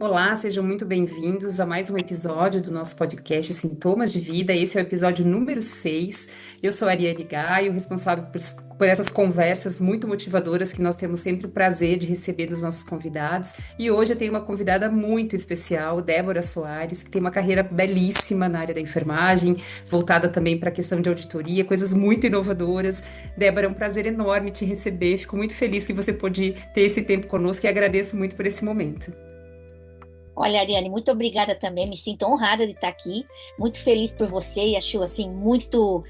Olá, sejam muito bem-vindos a mais um episódio do nosso podcast Sintomas de Vida. Esse é o episódio número 6. Eu sou a Ariane Gaio, responsável por essas conversas muito motivadoras que nós temos sempre o prazer de receber dos nossos convidados. E hoje eu tenho uma convidada muito especial, Débora Soares, que tem uma carreira belíssima na área da enfermagem, voltada também para a questão de auditoria, coisas muito inovadoras. Débora, é um prazer enorme te receber. Fico muito feliz que você pôde ter esse tempo conosco e agradeço muito por esse momento. Olha, Ariane, muito obrigada também. Me sinto honrada de estar aqui. Muito feliz por você e acho assim muito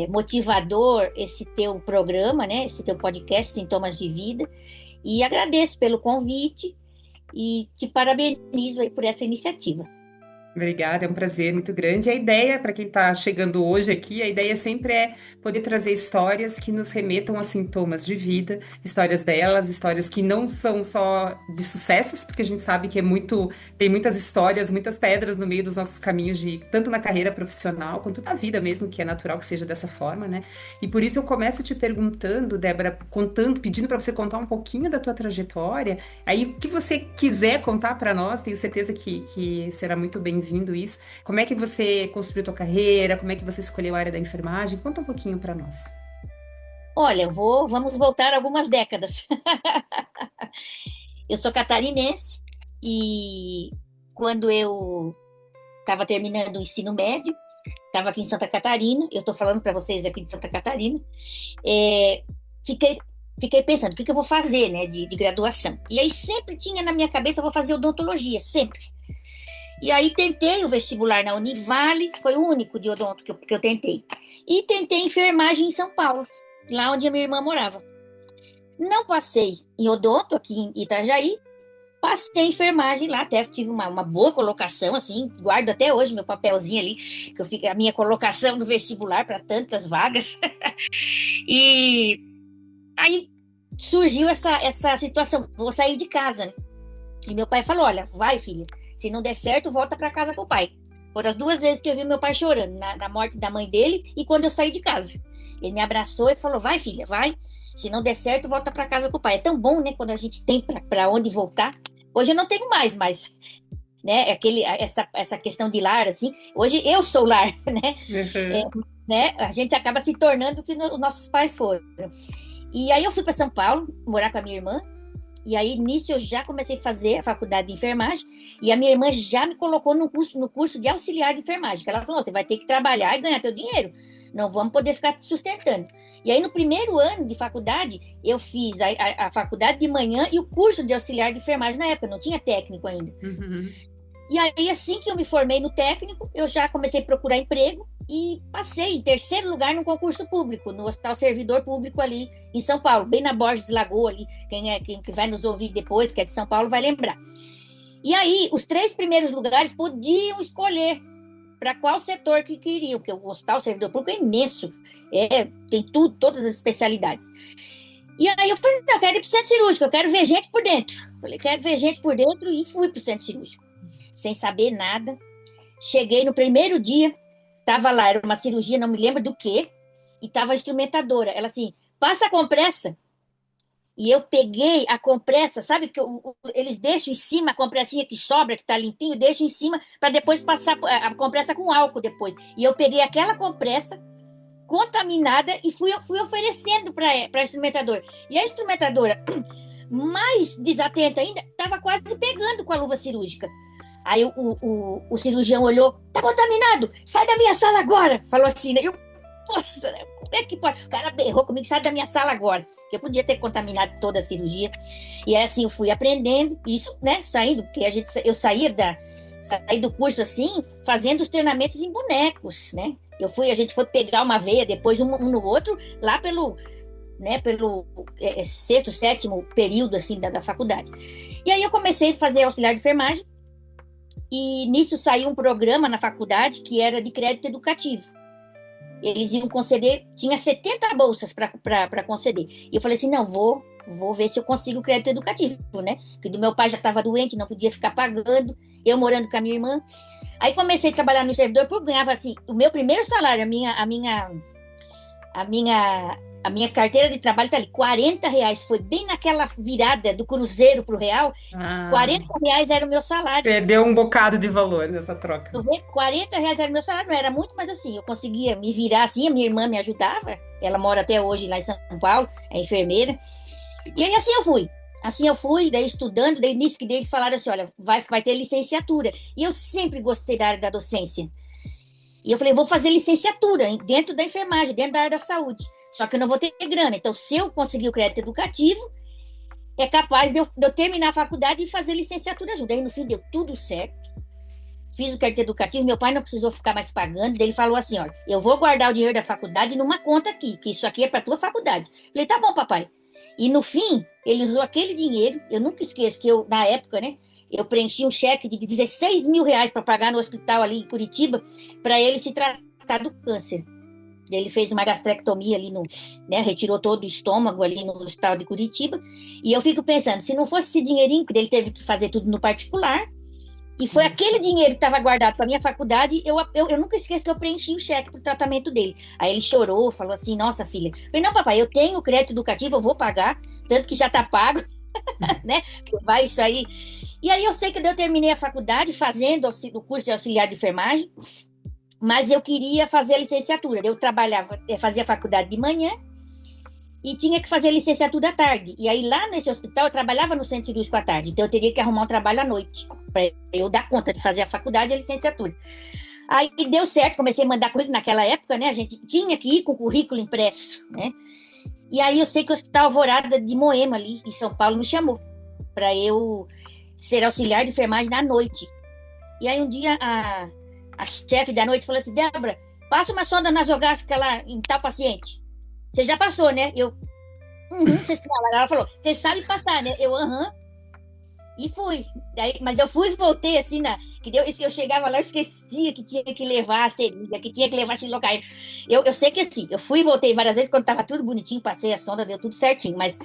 motivador esse teu programa, né? Esse teu podcast Sintomas de Vida. E agradeço pelo convite e te parabenizo aí por essa iniciativa. Obrigada, é um prazer muito grande. A ideia, para quem está chegando hoje aqui, a ideia sempre é poder trazer histórias que nos remetam a sintomas de vida, histórias belas, histórias que não são só de sucessos, porque a gente sabe que tem muitas histórias, muitas pedras no meio dos nossos caminhos, tanto na carreira profissional quanto na vida mesmo, que é natural que seja dessa forma, né? E por isso eu começo te perguntando, Débora, pedindo para você contar um pouquinho da tua trajetória. Aí, o que você quiser contar para nós, tenho certeza que será muito bem-vindo isso. Como é que você construiu tua carreira? Como é que você escolheu a área da enfermagem? Conta um pouquinho para nós. Olha, vamos voltar algumas décadas. Eu sou catarinense e quando eu estava terminando o ensino médio, estava aqui em Santa Catarina, eu estou falando para vocês aqui de Santa Catarina, é, fiquei, fiquei pensando, o que eu vou fazer, né, de graduação? E aí sempre tinha na minha cabeça, eu vou fazer odontologia, sempre. E aí tentei o vestibular na Univale, foi o único de odonto que eu tentei. E tentei enfermagem em São Paulo, lá onde a minha irmã morava. Não passei em odonto, aqui em Itajaí, passei em enfermagem lá, até tive uma boa colocação, assim, guardo até hoje meu papelzinho ali, que eu fico, a minha colocação do vestibular para tantas vagas. E aí surgiu essa situação, vou sair de casa, né? E meu pai falou, olha, vai filha, se não der certo, volta para casa com o pai. Foram as duas vezes que eu vi meu pai chorando, na morte da mãe dele e quando eu saí de casa. Ele me abraçou e falou, vai filha, vai, se não der certo, volta para casa com o pai. É tão bom, né, quando a gente tem para onde voltar. Hoje eu não tenho mais, mas né, essa questão de lar, assim, hoje eu sou lar, né? É, Uhum. né? A gente acaba se tornando o que os nossos pais foram. E aí eu fui para São Paulo, morar com a minha irmã, e aí nisso eu já comecei a fazer a faculdade de enfermagem, e a minha irmã já me colocou no curso de auxiliar de enfermagem, que ela falou, você vai ter que trabalhar e ganhar teu dinheiro, não vamos poder ficar te sustentando. E aí no primeiro ano de faculdade, eu fiz a faculdade de manhã e o curso de auxiliar de enfermagem na época, não tinha técnico ainda. Uhum. E aí, assim que eu me formei no técnico, eu já comecei a procurar emprego e passei em terceiro lugar no concurso público, no Hospital Servidor Público ali em São Paulo, bem na Borges Lagoa ali. Quem que vai nos ouvir depois, que é de São Paulo, vai lembrar. E aí, os três primeiros lugares podiam escolher para qual setor que queriam, porque o Hospital Servidor Público é imenso, tem tudo, todas as especialidades. E aí eu falei, não, eu quero ir para o centro cirúrgico, eu quero ver gente por dentro. Falei, quero ver gente por dentro e fui para o centro cirúrgico sem saber nada. Cheguei no primeiro dia, tava lá, era uma cirurgia, não me lembro do que, e tava a instrumentadora. Ela assim, passa a compressa. E eu peguei a compressa, sabe que eles deixam em cima a compressinha que sobra, que tá limpinho, deixam em cima para depois passar a compressa com álcool depois. E eu peguei aquela compressa contaminada e fui oferecendo para a instrumentadora. E a instrumentadora, mais desatenta ainda, estava quase pegando com a luva cirúrgica. Aí o cirurgião olhou, tá contaminado, sai da minha sala agora. Falou assim, né? Nossa, como é que pode? O cara berrou comigo, sai da minha sala agora. Que eu podia ter contaminado toda a cirurgia. E aí, assim, eu fui aprendendo, isso, né, saindo, porque eu saí do curso, assim, fazendo os treinamentos em bonecos, né? A gente foi pegar uma veia, depois um no outro, lá pelo sexto, sétimo período, assim, da faculdade. E aí eu comecei a fazer auxiliar de enfermagem, e nisso saiu um programa na faculdade que era de crédito educativo. Eles iam conceder, tinha 70 bolsas para conceder. E eu falei assim, não, vou ver se eu consigo crédito educativo, né? Porque do meu pai já estava doente, não podia ficar pagando, eu morando com a minha irmã. Aí comecei a trabalhar no servidor público, ganhava assim, o meu primeiro salário, a minha A minha carteira de trabalho tá ali, R$ 40. Foi bem naquela virada do cruzeiro pro real. Ah, R$ 40 era o meu salário. perdeu um bocado de valor nessa troca. Tu vê, R$ 40 era o meu salário, não era muito, mas assim, eu conseguia me virar assim, a minha irmã me ajudava. Ela mora até hoje lá em São Paulo, é enfermeira. E aí assim eu fui. Assim eu fui, daí estudando, daí nisso que eles falaram assim, olha, vai ter licenciatura. E eu sempre gostei da área da docência. E eu falei, vou fazer licenciatura dentro da enfermagem, dentro da área da saúde. Só que eu não vou ter grana. Então, se eu conseguir o crédito educativo, é capaz de eu terminar a faculdade e fazer licenciatura junto. Aí, no fim, deu tudo certo. Fiz o crédito educativo, meu pai não precisou ficar mais pagando. Daí ele falou assim: olha, eu vou guardar o dinheiro da faculdade numa conta aqui, que isso aqui é para tua faculdade. Falei, tá bom, papai. E no fim, ele usou aquele dinheiro. Eu nunca esqueço que eu, na época, né, eu preenchi um cheque de R$ 16.000 para pagar no hospital ali em Curitiba, para ele se tratar do câncer. Ele fez uma gastrectomia ali no, né, retirou todo o estômago ali no hospital de Curitiba. E eu fico pensando, se não fosse esse dinheirinho, que ele teve que fazer tudo no particular, e foi Isso. aquele dinheiro que estava guardado para minha faculdade, eu nunca esqueço que eu preenchi o cheque para o tratamento dele. Aí ele chorou, falou assim: nossa, filha. Eu falei: não, papai, eu tenho crédito educativo, eu vou pagar, tanto que já está pago, né? Vai isso aí. E aí eu sei que eu terminei a faculdade fazendo o curso de auxiliar de enfermagem, mas eu queria fazer a licenciatura. Eu trabalhava, fazia faculdade de manhã e tinha que fazer a licenciatura à tarde. E aí lá nesse hospital eu trabalhava no centro cirúrgico à tarde, então eu teria que arrumar um trabalho à noite para eu dar conta de fazer a faculdade e a licenciatura. Aí deu certo, comecei a mandar currículo naquela época, né? A gente tinha que ir com o currículo impresso, né? E aí eu sei que o Hospital Alvorada de Moema ali em São Paulo me chamou para eu ser auxiliar de enfermagem na noite. E aí um dia a chefe da noite falou assim: Débora, passa uma sonda nasogástrica lá em tal paciente. Você já passou, né? Eu, ela falou, você sabe passar, né? Eu, aham. E fui. Daí, mas eu fui e voltei assim, que deu, eu chegava lá, eu esquecia que tinha que levar a seringa, que tinha que levar xilocaína. Eu sei que assim, eu fui e voltei várias vezes, quando tava tudo bonitinho, passei a sonda, deu tudo certinho, mas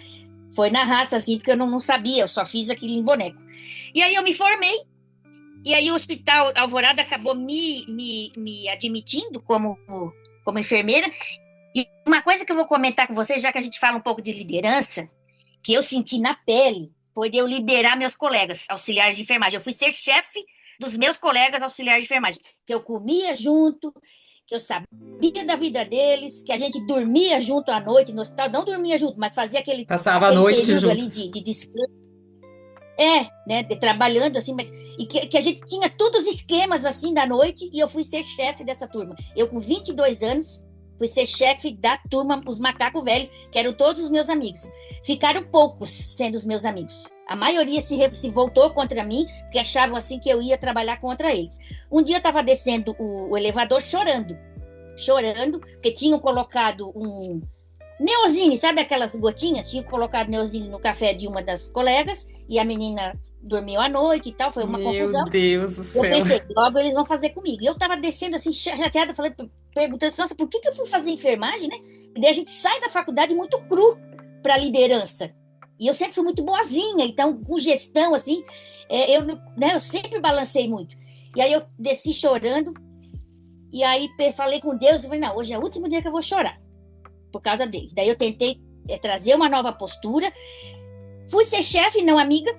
foi na raça, assim, porque eu não sabia, eu só fiz aquilo em boneco. E aí eu me formei, e aí o Hospital Alvorada acabou me admitindo como enfermeira. E uma coisa que eu vou comentar com vocês, já que a gente fala um pouco de liderança, que eu senti na pele, foi de eu liderar meus colegas auxiliares de enfermagem. Eu fui ser chefe dos meus colegas auxiliares de enfermagem, que eu comia junto, que eu sabia da vida deles, que a gente dormia junto à noite no hospital, não dormia junto, mas fazia Passava a aquele noite período ali juntos. de descanso. Né, trabalhando assim, mas e que a gente tinha todos os esquemas assim da noite e eu fui ser chefe dessa turma. Eu com 22 anos fui ser chefe da turma, os macacos velhos, que eram todos os meus amigos. Ficaram poucos sendo os meus amigos. A maioria se voltou contra mim, porque achavam assim que eu ia trabalhar contra eles. Um dia eu estava descendo o elevador chorando, porque tinham colocado um Neosine, sabe aquelas gotinhas? Tinha colocado Neosine no café de uma das colegas e a menina dormiu à noite e tal, foi uma Meu confusão. Deus do Eu céu. pensei, logo eles vão fazer comigo. E eu tava descendo assim, chateada, falei, perguntando assim, nossa, por que eu fui fazer enfermagem, né? E daí a gente sai da faculdade muito cru para liderança. E eu sempre fui muito boazinha, então com gestão, assim, eu sempre balancei muito. E aí eu desci chorando, e aí falei com Deus, e falei, não, hoje é o último dia que eu vou chorar por causa deles. Daí eu tentei trazer uma nova postura. Fui ser chefe, não amiga.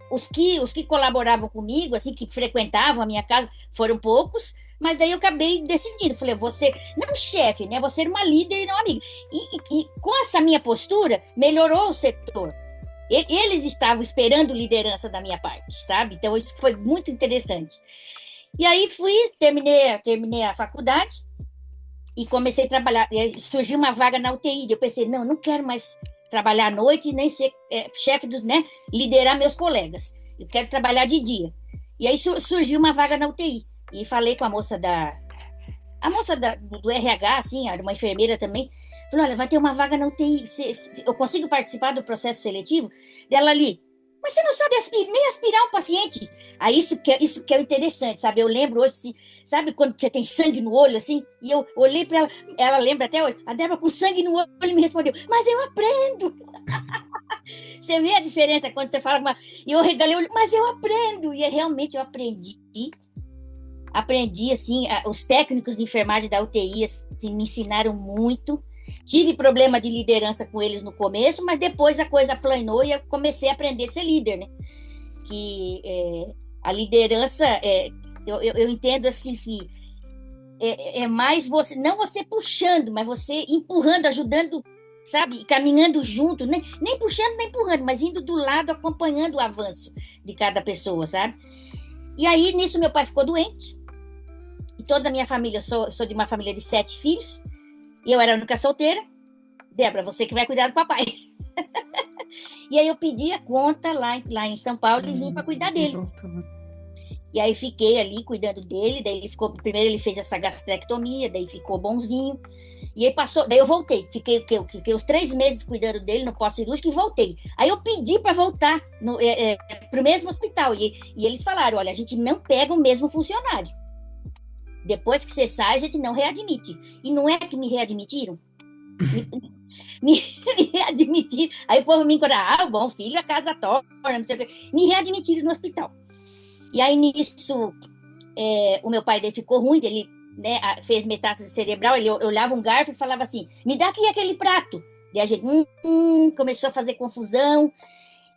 Os que colaboravam comigo, assim, que frequentavam a minha casa, foram poucos, mas daí eu acabei decidindo. Falei, você, não chefe, né? Você era uma líder e não amiga. E com essa minha postura, melhorou o setor. Eles estavam esperando liderança da minha parte, sabe? Então isso foi muito interessante. E aí terminei a faculdade, e comecei a trabalhar. Surgiu uma vaga na UTI. Eu pensei, não quero mais trabalhar à noite, nem ser chefe dos, né? Liderar meus colegas. Eu quero trabalhar de dia. E aí surgiu uma vaga na UTI. E falei com a moça do RH, assim, era uma enfermeira também. Falei, olha, vai ter uma vaga na UTI. Eu consigo participar do processo seletivo? Dela ali, mas você não sabe nem aspirar um paciente. Aí isso que é interessante, sabe? Eu lembro hoje, assim, sabe quando você tem sangue no olho, assim? E eu olhei para ela lembra até hoje, a Débora com sangue no olho me respondeu, mas eu aprendo. Você vê a diferença quando você fala, e eu regalei o olho, mas eu aprendo. E realmente eu aprendi, assim, os técnicos de enfermagem da UTI, assim, me ensinaram muito. Tive problema de liderança com eles no começo, mas depois a coisa planou e eu comecei a aprender a ser líder, né? Que a liderança, eu entendo assim que é mais você, não você puxando, mas você empurrando, ajudando, sabe? Caminhando junto, nem puxando, nem empurrando, mas indo do lado, acompanhando o avanço de cada pessoa, sabe? E aí, nisso, meu pai ficou doente. E toda a minha família, eu sou de uma família de 7 filhos, e eu era a única solteira. Débora, você que vai cuidar do papai. E aí eu pedi a conta lá em São Paulo e vim para cuidar dele. E aí fiquei ali cuidando dele, daí ele ficou, primeiro ele fez essa gastrectomia, daí ficou bonzinho. E aí passou, daí eu voltei, fiquei os 3 meses cuidando dele no pós-cirúrgico e voltei. Aí eu pedi para voltar para o mesmo hospital. E eles falaram: olha, a gente não pega o mesmo funcionário. Depois que você sai, a gente não readmite. E não é que me readmitiram? Me readmitiram. Aí o povo me encorajou: bom filho, a casa torna, não sei o quê. Me readmitiram no hospital. E aí nisso, o meu pai dele ficou ruim, ele, né, fez metástase cerebral, ele olhava um garfo e falava assim: me dá aqui aquele prato. E a gente começou a fazer confusão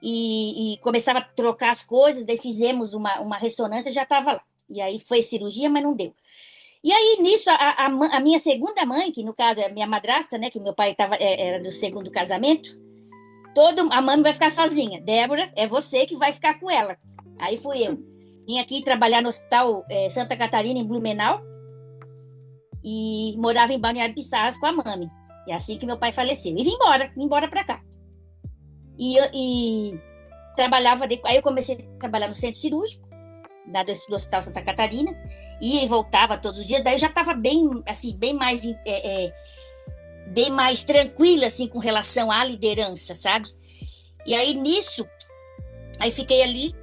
e começava a trocar as coisas, daí fizemos uma ressonância, já estava lá. E aí foi cirurgia, mas não deu. E aí, nisso, a minha segunda mãe, que no caso é a minha madrasta, né, que o meu pai era do segundo casamento, a mãe vai ficar sozinha. Débora, é você que vai ficar com ela. Aí fui eu. Vim aqui trabalhar no Hospital Santa Catarina, em Blumenau, e morava em Balneário Pissarras com a mami. E assim que meu pai faleceu. E vim embora para cá. E trabalhava, aí eu comecei a trabalhar no centro cirúrgico, do Hospital Santa Catarina, ia e voltava todos os dias. Daí eu já estava bem, assim, bem mais tranquila, assim, com relação à liderança, sabe? E aí, nisso, aí fiquei ali,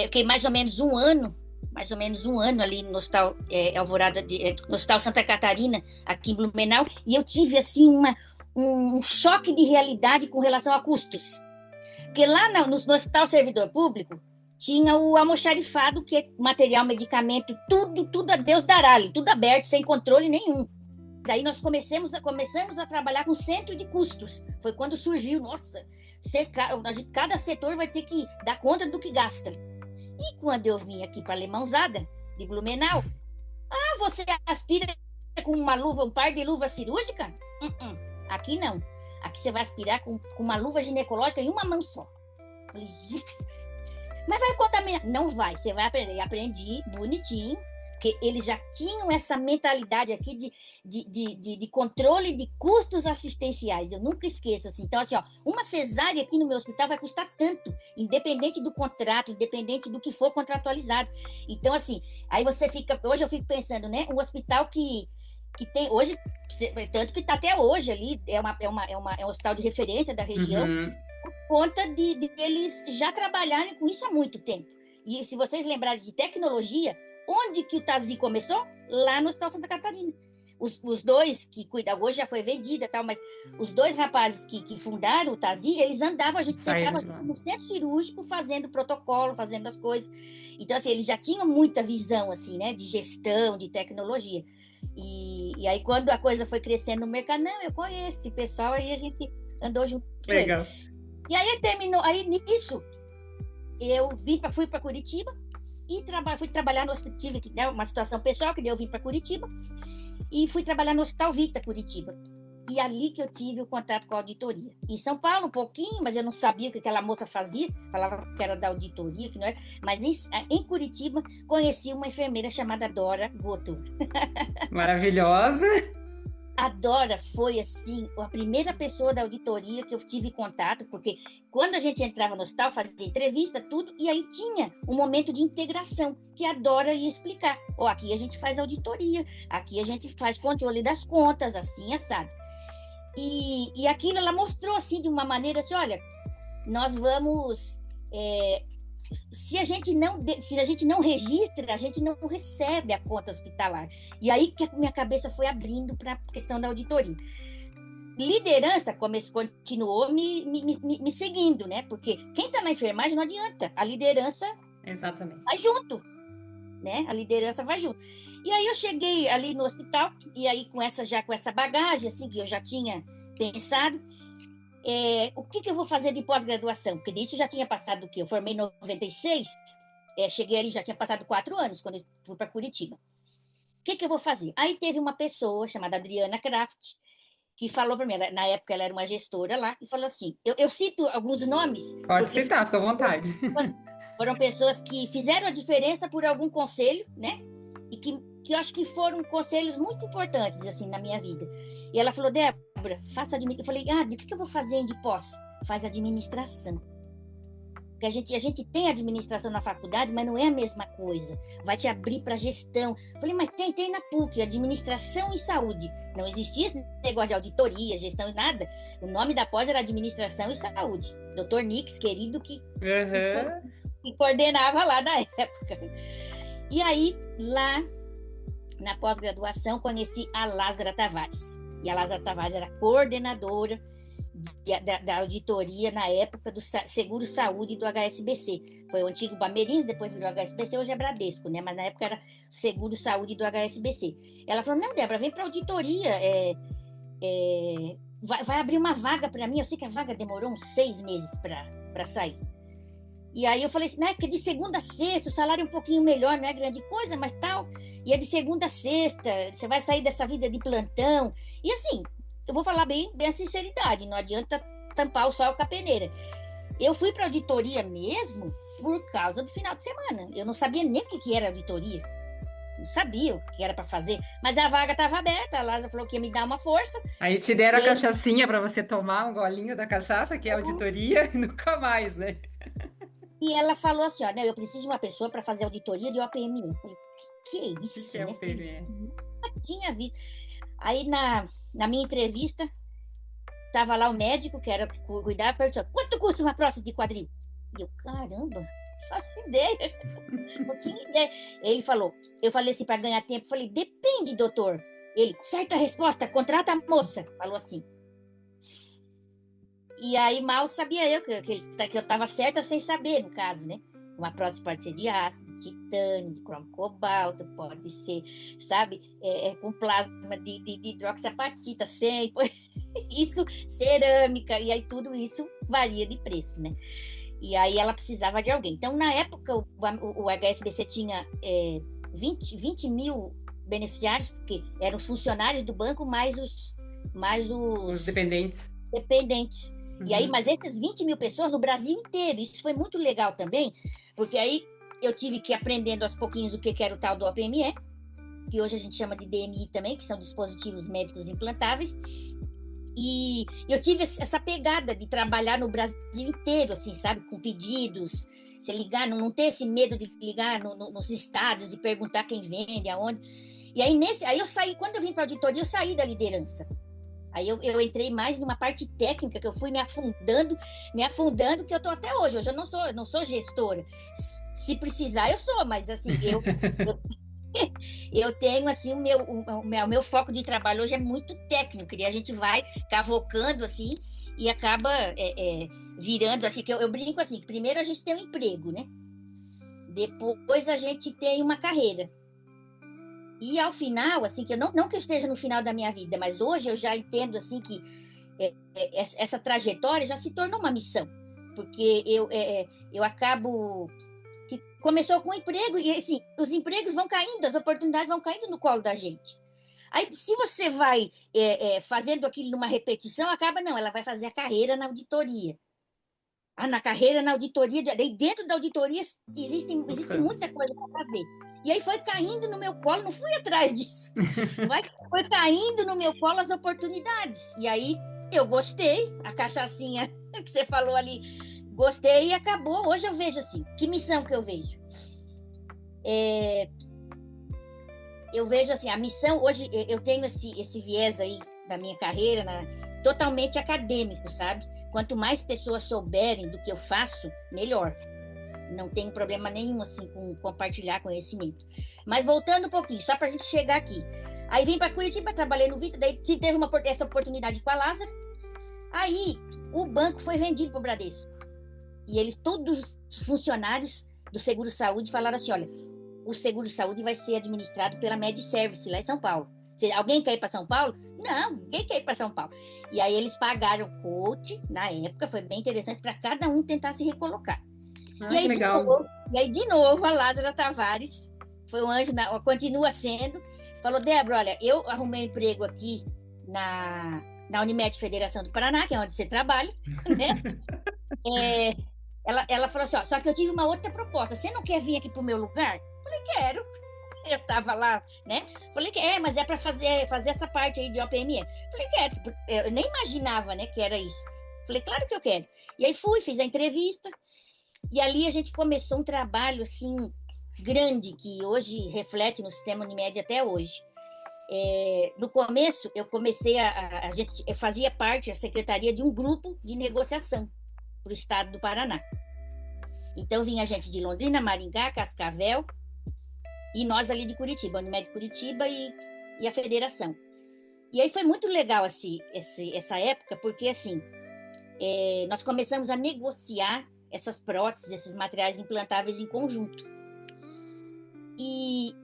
fiquei mais ou menos um ano ali no Hospital Alvorada, no Hospital Santa Catarina, aqui em Blumenau, e eu tive, assim, um choque de realidade com relação a custos. Porque lá no Hospital Servidor Público, tinha o almoxarifado, que é material, medicamento, tudo a Deus dará ali, tudo aberto, sem controle nenhum. Aí nós começamos a trabalhar com centro de custos. Foi quando surgiu, nossa, cada setor vai ter que dar conta do que gasta. E quando eu vim aqui para Alemãozada, de Blumenau, você aspira com uma luva, um par de luva cirúrgica? Aqui não. Aqui você vai aspirar com uma luva ginecológica em uma mão só. Falei, gente, mas vai contaminar? Não vai, você vai aprender. Aprendi bonitinho, porque eles já tinham essa mentalidade aqui de controle de custos assistenciais. Eu nunca esqueço, assim. Então, assim, uma cesárea aqui no meu hospital vai custar tanto, independente do contrato, independente do que for contratualizado. Então, assim, aí você fica... Hoje eu fico pensando, né? Um hospital que tem hoje, tanto que está até hoje ali, é um hospital de referência da região, por conta de eles já trabalharem com isso há muito tempo. E se vocês lembrarem de tecnologia, onde que o Tazi começou? Lá no Hospital Santa Catarina. Os dois que cuidam, hoje já foi vendida e tal, mas os 2 rapazes que fundaram o Tazi, eles andavam, a gente sentava no centro cirúrgico fazendo protocolo, fazendo as coisas. Então, assim, eles já tinham muita visão, assim, né, de gestão, de tecnologia. E aí, quando a coisa foi crescendo no mercado, não, eu conheço esse pessoal, aí a gente andou junto com ele. Legal. E aí terminou, aí nisso, eu fui para Curitiba e fui trabalhar no hospital, tive uma situação pessoal que eu vim para Curitiba e fui trabalhar no Hospital Vita Curitiba. E ali que eu tive o contato com a auditoria. Em São Paulo, um pouquinho, mas eu não sabia o que aquela moça fazia, falava que era da auditoria, que não era. Mas em Curitiba, conheci uma enfermeira chamada Dora Goto. Maravilhosa! A Dora foi, assim, a primeira pessoa da auditoria que eu tive contato, porque quando a gente entrava no hospital, fazia entrevista, tudo, e aí tinha um momento de integração, que a Dora ia explicar. Aqui a gente faz auditoria, aqui a gente faz controle das contas, assim, assado. E aquilo ela mostrou, assim, de uma maneira, assim, olha, nós vamos... se a gente não registra, a gente não recebe a conta hospitalar. E aí que a minha cabeça foi abrindo para a questão da auditoria. Liderança continuou me seguindo, né? Porque quem está na enfermagem não adianta. A liderança Exatamente. vai junto, né? A liderança vai junto. E aí eu cheguei ali no hospital, e aí com essa bagagem, assim, que eu já tinha pensado, o que que eu vou fazer de pós-graduação? Porque disso já tinha passado o quê? Eu formei em 96, cheguei ali, já tinha passado 4 anos, quando eu fui para Curitiba. O que que eu vou fazer? Aí teve uma pessoa chamada Adriana Kraft, que falou para mim, na época ela era uma gestora lá, e falou assim, eu cito alguns nomes, Pode porque citar, fica à vontade. foram pessoas que fizeram a diferença por algum conselho, né? E que eu acho que foram conselhos muito importantes, assim, na minha vida. E ela falou, Débora, faça administração. Eu falei, de que eu vou fazer de pós? Faz administração. Porque a gente tem administração na faculdade, mas não é a mesma coisa. Vai te abrir para gestão. Eu falei, mas tem na PUC, administração e saúde. Não existia esse negócio de auditoria, gestão e nada. O nome da pós era administração e saúde. Doutor Nix, querido, Uhum. que coordenava lá na época. E aí, lá na pós-graduação, conheci a Lázara Tavares. E a Lázara Tavares era coordenadora da auditoria na época do Seguro Saúde do HSBC. Foi o antigo Bamerindos, depois virou HSBC, hoje é Bradesco, né? Mas na época era Seguro Saúde do HSBC. Ela falou, não, Débora, vem para auditoria, vai abrir uma vaga para mim. Eu sei que a vaga demorou uns 6 meses para sair. E aí eu falei assim, né, que é de segunda a sexta, o salário é um pouquinho melhor, não é grande coisa, mas tal. E é de segunda a sexta, você vai sair dessa vida de plantão. E assim, eu vou falar bem a sinceridade, não adianta tampar o sol com a peneira. Eu fui para auditoria mesmo por causa do final de semana. Eu não sabia nem o que era auditoria. Não sabia o que era para fazer. Mas a vaga estava aberta, a Lázara falou que ia me dar uma força. Aí te deram a E aí, cachaçinha para você tomar um golinho da cachaça, que é auditoria, e nunca mais, né? e ela falou assim, ó, né, eu preciso de uma pessoa para fazer auditoria de OPMI. Eu falei, que é O que que isso, é o né, filho? PME? Nunca tinha visto. Aí na minha entrevista, tava lá o médico, que era cuidar, perguntou, quanto custa uma próstata de quadril? E eu, caramba, não faço ideia, não tinha ideia. Ele falou, eu falei assim, para ganhar tempo, falei, depende, doutor. Ele, certa resposta, contrata a moça. Falou assim. E aí mal sabia eu que eu estava certa sem saber, no caso, né? Uma prótese pode ser de aço, de titânio, de cromo cobalto, pode ser, sabe, com plasma de hidroxiapatita, sem, isso, cerâmica, e aí tudo isso varia de preço, né? E aí ela precisava de alguém. Então, na época, o HSBC tinha 20 mil beneficiários, porque eram os funcionários do banco, mais Os os dependentes. dependentes. E aí, Uhum. mas esses 20 mil pessoas no Brasil inteiro, isso foi muito legal também, porque aí eu tive que ir aprendendo aos pouquinhos o que era o tal do OPME, que hoje a gente chama de DMI também, que são dispositivos médicos implantáveis. E eu tive essa pegada de trabalhar no Brasil inteiro, assim, sabe, com pedidos, você ligar, não ter esse medo de ligar nos estados e perguntar quem vende, aonde. E aí eu saí, quando eu vim para a auditoria, eu saí da liderança. Aí eu entrei mais numa parte técnica, que eu fui me afundando, que eu tô até hoje. Hoje eu não sou gestora. Se precisar, eu sou, mas assim, eu tenho assim o meu foco de trabalho hoje é muito técnico, e a gente vai cavocando assim e acaba virando assim, que eu brinco assim, que primeiro a gente tem um emprego, né? Depois a gente tem uma carreira. E ao final, assim, que eu não que eu esteja no final da minha vida, mas hoje eu já entendo assim que essa trajetória já se tornou uma missão, porque eu acabo que começou com um emprego e assim os empregos vão caindo, as oportunidades vão caindo no colo da gente. Aí, se você vai fazendo aquilo numa repetição, acaba não, ela vai fazer a carreira na auditoria. Na carreira na auditoria, daí dentro da auditoria Os existe muita ramos. coisa para fazer. E aí foi caindo no meu colo, não fui atrás disso. Foi caindo no meu colo as oportunidades. E aí eu gostei, a cachaçinha que você falou ali, gostei e acabou. Hoje eu vejo assim, que missão que eu vejo? Eu vejo assim, a missão, hoje eu tenho esse viés aí da minha carreira, totalmente acadêmico, sabe? Quanto mais pessoas souberem do que eu faço, melhor. Não tenho problema nenhum assim com compartilhar conhecimento. Mas voltando um pouquinho, só para a gente chegar aqui. Aí vim para Curitiba, trabalhei no Vita, daí teve essa oportunidade com a Lázara. Aí o banco foi vendido para o Bradesco. E eles, todos os funcionários do Seguro Saúde, falaram assim: olha, o seguro-saúde vai ser administrado pela MedService, lá em São Paulo. Alguém quer ir para São Paulo? Não, ninguém quer ir para São Paulo. E aí eles pagaram coach, na época, foi bem interessante para cada um tentar se recolocar. Ah, que legal. De novo, a Lázara Tavares, foi um anjo, continua sendo, falou, Débora, olha, eu arrumei um emprego aqui na Unimed Federação do Paraná, que é onde você trabalha, né? Ela falou assim, ó, só que eu tive uma outra proposta, você não quer vir aqui pro meu lugar? Falei, quero. Eu tava lá, né? Falei que mas é para fazer essa parte aí de OPME. Falei, quero. Eu nem imaginava, né, que era isso. Falei, claro que eu quero. E aí fiz a entrevista, e ali a gente começou um trabalho, assim, grande, que hoje reflete no sistema Unimed até hoje. No começo, eu fazia parte, a secretaria de um grupo de negociação para o estado do Paraná. Então, vinha gente de Londrina, Maringá, Cascavel, e nós ali de Curitiba, a Unimed Curitiba e a federação. E aí foi muito legal essa época, porque assim, nós começamos a negociar essas próteses, esses materiais implantáveis em conjunto. E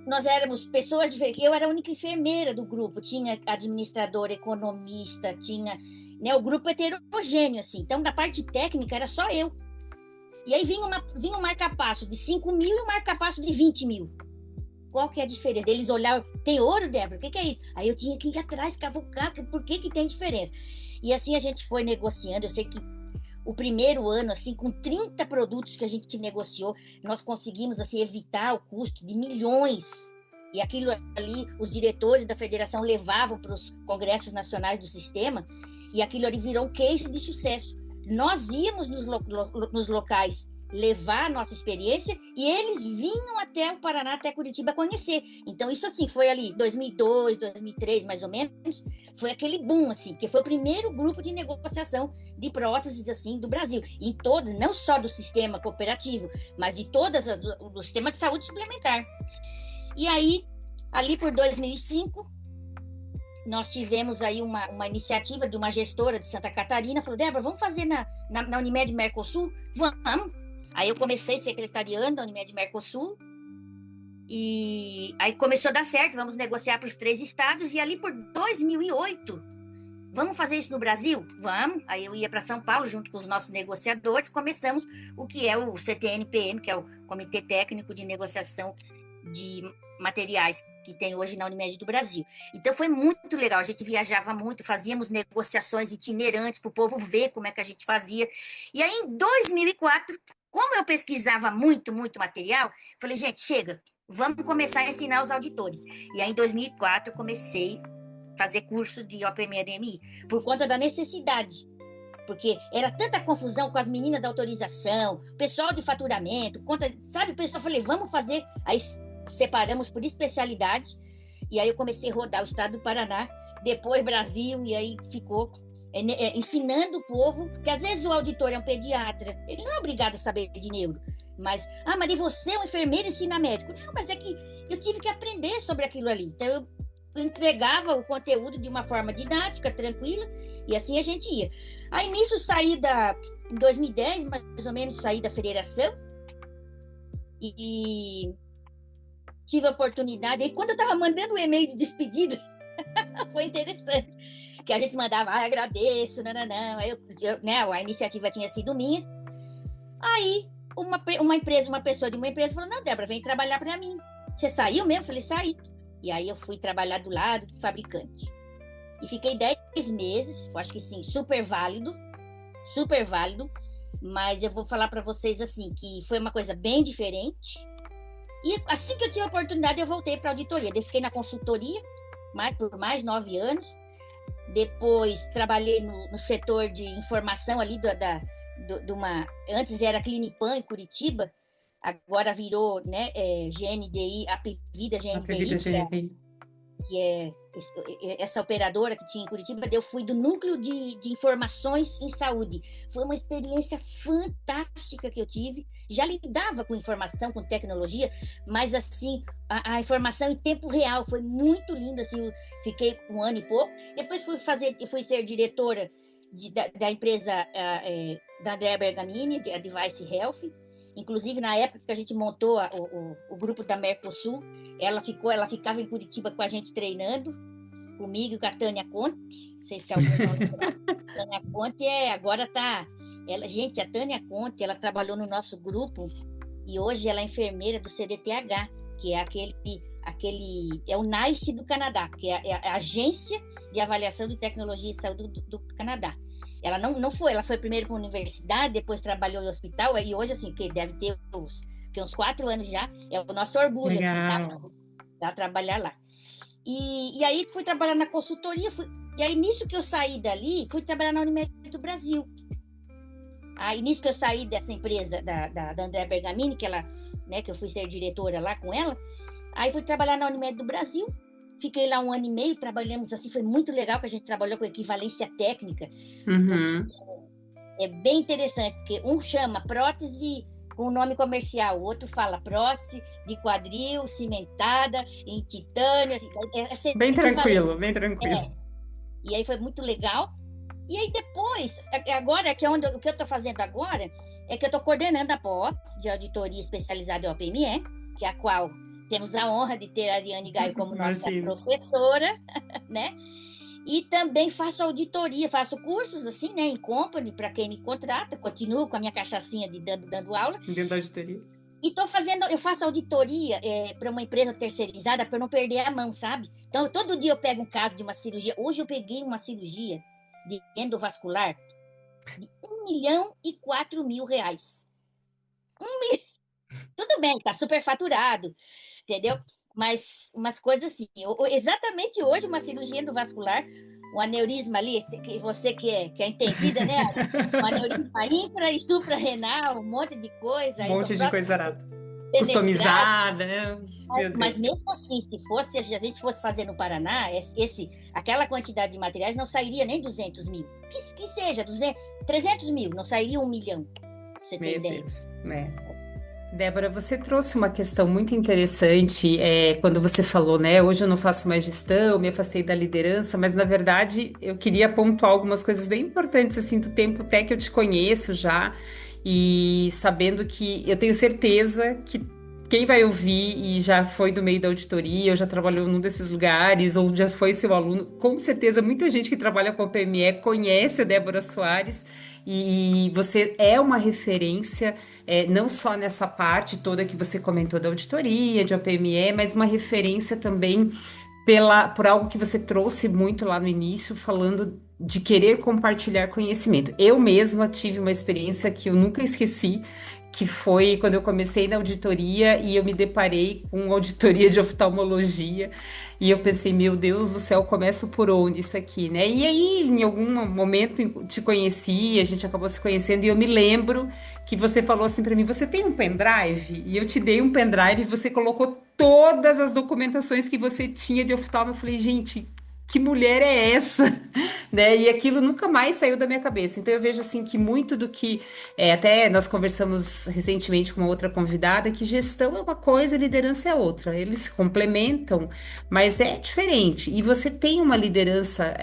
nós éramos pessoas diferentes. Eu era a única enfermeira do grupo, tinha administradora, economista, tinha, né, o grupo heterogêneo, assim. Então, da parte técnica, era só eu. E aí vinha um marca-passo de 5 mil e um marca-passo de 20 mil. Qual que é a diferença? Eles olhavam, tem ouro, Débora? O que é isso? Aí eu tinha que ir atrás, cavucar, por que tem diferença? E assim a gente foi negociando. Eu sei que o primeiro ano, assim, com 30 produtos que a gente negociou, nós conseguimos, assim, evitar o custo de milhões. E aquilo ali, os diretores da federação levavam para os congressos nacionais do sistema, e aquilo ali virou um case de sucesso. Nós íamos nos locais levar a nossa experiência e eles vinham até o Paraná, até Curitiba conhecer. Então isso assim foi ali 2002, 2003 mais ou menos, foi aquele boom assim, que foi o primeiro grupo de negociação de próteses assim do Brasil, em todas, não só do sistema cooperativo, mas de todas do sistema de saúde suplementar. E aí ali por 2005 nós tivemos aí uma iniciativa de uma gestora de Santa Catarina, falou, Débora, vamos fazer na Unimed Mercosul? Vamos. Aí eu comecei secretariando a Unimed Mercosul, e aí começou a dar certo, vamos negociar para os 3 estados, e ali por 2008, vamos fazer isso no Brasil? Vamos. Aí eu ia para São Paulo, junto com os nossos negociadores, começamos o que é o CTNPM, que é o Comitê Técnico de Negociação de Materiais, que tem hoje na Unimed do Brasil. Então foi muito legal, a gente viajava muito, fazíamos negociações itinerantes para o povo ver como é que a gente fazia. E aí em 2004, como eu pesquisava muito material, falei, gente, chega, vamos começar a ensinar os auditores. E aí em 2004 eu comecei a fazer curso de OPM e ADMI, por conta da necessidade. Porque era tanta confusão com as meninas da autorização, pessoal de faturamento, sabe, o pessoal, falei, vamos fazer. Aí separamos por especialidade, e aí eu comecei a rodar o estado do Paraná, depois Brasil, e aí ficou ensinando o povo, que às vezes o auditor é um pediatra, ele não é obrigado a saber de neuro, mas você é um enfermeiro e ensina médico. Não, mas é que eu tive que aprender sobre aquilo ali, então eu entregava o conteúdo de uma forma didática, tranquila, e assim a gente ia. Aí nisso em 2010, mais ou menos, saí da federação, e tive a oportunidade, e quando eu estava mandando o e-mail de despedida, foi interessante, que a gente mandava, agradeço, não, aí né, a iniciativa tinha sido minha, aí uma pessoa de uma empresa falou, não, Débora, vem trabalhar para mim, você saiu mesmo? Eu falei, saí, e aí eu fui trabalhar do lado do fabricante, e fiquei 10 meses, acho que sim, super válido, mas eu vou falar para vocês assim, que foi uma coisa bem diferente. E assim que eu tive a oportunidade, eu voltei para a auditoria. Eu fiquei na consultoria por mais 9 anos. Depois trabalhei no setor de informação ali antes era Clinipan em Curitiba, agora virou, né, GNDI, Apvida GNDI, que é essa operadora que tinha em Curitiba. Eu fui do núcleo de informações em saúde. Foi uma experiência fantástica que eu tive. Já lidava com informação, com tecnologia, mas assim, a informação em tempo real foi muito linda. Assim, eu fiquei 1 ano e pouco. Depois fui ser diretora da empresa da Andrea Bergamini, a Device Health. Inclusive, na época que a gente montou o grupo da Mercosul, ela ficava em Curitiba com a gente treinando, comigo e com a Tânia Conte. Não sei se alguns vão lembrar. A Tânia Conte agora tá. Gente, a Tânia Conte, ela trabalhou no nosso grupo e hoje ela é enfermeira do CDTH, que é é o NICE do Canadá, que é a Agência de Avaliação de Tecnologia e Saúde do Canadá. Ela não foi, ela foi primeiro para a universidade, depois trabalhou em hospital, e hoje, assim, que deve ter uns 4 anos já, é o nosso orgulho, assim, sabe? Dá trabalhar lá. E aí fui trabalhar na consultoria, e aí nisso que eu saí dali, fui trabalhar na Unimed do Brasil. Aí nisso que eu saí dessa empresa da Andréa Bergamini, que eu fui ser diretora lá com ela, aí fui trabalhar na Unimed do Brasil, fiquei lá 1 ano e meio, trabalhamos assim, foi muito legal que a gente trabalhou com equivalência técnica, é bem interessante, porque um chama prótese com o nome comercial, o outro fala prótese de quadril, cimentada, em titânio, assim, bem tranquilo, bem tranquilo. E aí foi muito legal. E aí depois, agora, o que eu estou fazendo agora, é que eu estou coordenando a pós de auditoria especializada em OPME, que é a qual temos a honra de ter a Ariane Gaio como nossa professora, né? E também faço auditoria, faço cursos assim, né, em company, para quem me contrata, continuo com a minha cachaçinha dando aula. Dentro da auditoria. E eu faço auditoria para uma empresa terceirizada para não perder a mão, sabe? Então, todo dia eu pego um caso de uma cirurgia. Hoje eu peguei uma cirurgia de endovascular de R$ 1.004.000. Tudo bem, tá super faturado, entendeu? Mas umas coisas assim. Exatamente hoje, uma cirurgia endovascular, um aneurisma ali, você que é entendida, né? Um aneurisma infra e suprarrenal, um monte de coisa. Um monte de coisa arada. Customizada, né? Mas mesmo assim, se a gente fosse fazer no Paraná, aquela quantidade de materiais não sairia nem 200 mil. Que seja, 300 mil, não sairia 1 milhão. Você tem ideia? Débora, você trouxe uma questão muito interessante quando você falou, né? Hoje eu não faço mais gestão, me afastei da liderança, mas na verdade eu queria pontuar algumas coisas bem importantes assim do tempo até que eu te conheço já e sabendo que eu tenho certeza que quem vai ouvir e já foi do meio da auditoria, ou já trabalhou num desses lugares, ou já foi seu aluno, com certeza muita gente que trabalha com a PME conhece a Débora Soares e você é uma referência, não só nessa parte toda que você comentou da auditoria, de OPME, mas uma referência também por algo que você trouxe muito lá no início, falando de querer compartilhar conhecimento. Eu mesma tive uma experiência que eu nunca esqueci, que foi quando eu comecei na auditoria e eu me deparei com auditoria de oftalmologia e eu pensei, meu Deus do céu, começo por onde isso aqui, né? E aí, em algum momento, te conheci, a gente acabou se conhecendo e eu me lembro que você falou assim para mim, você tem um pendrive? E eu te dei um pendrive e você colocou todas as documentações que você tinha de oftalmo. Eu falei, gente, que mulher é essa? Né? E aquilo nunca mais saiu da minha cabeça. Então eu vejo assim que muito do que até nós conversamos recentemente com uma outra convidada, que gestão é uma coisa, liderança é outra. Eles se complementam, mas é diferente. E você tem uma liderança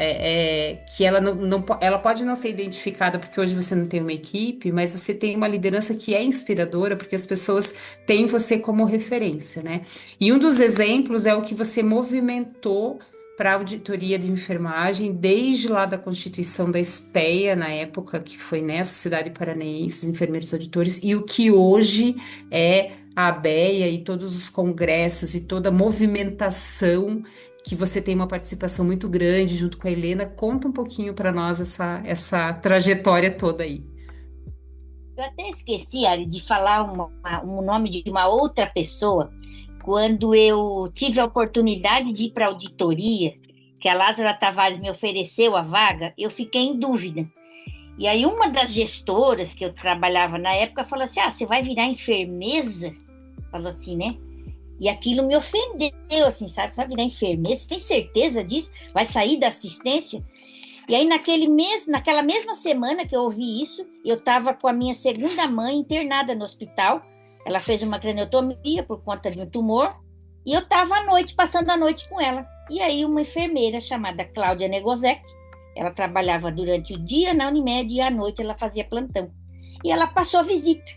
que ela pode não ser identificada porque hoje você não tem uma equipe, mas você tem uma liderança que é inspiradora porque as pessoas têm você como referência, né? E um dos exemplos é o que você movimentou para a auditoria de enfermagem, desde lá da constituição da SPEA, na época, que foi, né, a Sociedade Paranaense dos Enfermeiros Auditores, e o que hoje é a ABEA e todos os congressos e toda a movimentação, que você tem uma participação muito grande junto com a Helena. Conta um pouquinho para nós essa trajetória toda aí. Eu até esqueci, Ari, de falar um nome de uma outra pessoa. Quando eu tive a oportunidade de ir para a auditoria, que a Lázara Tavares me ofereceu a vaga, eu fiquei em dúvida. E aí uma das gestoras que eu trabalhava na época falou assim, você vai virar enfermeira? Falou assim, né? E aquilo me ofendeu, assim, sabe? Vai virar enfermeira? Você tem certeza disso? Vai sair da assistência? E aí naquela mesma semana que eu ouvi isso, eu estava com a minha segunda mãe internada no hospital. Ela fez uma craniotomia por conta de um tumor e eu estava passando a noite com ela. E aí uma enfermeira chamada Cláudia Negozek, ela trabalhava durante o dia na Unimed e à noite ela fazia plantão. E ela passou a visita.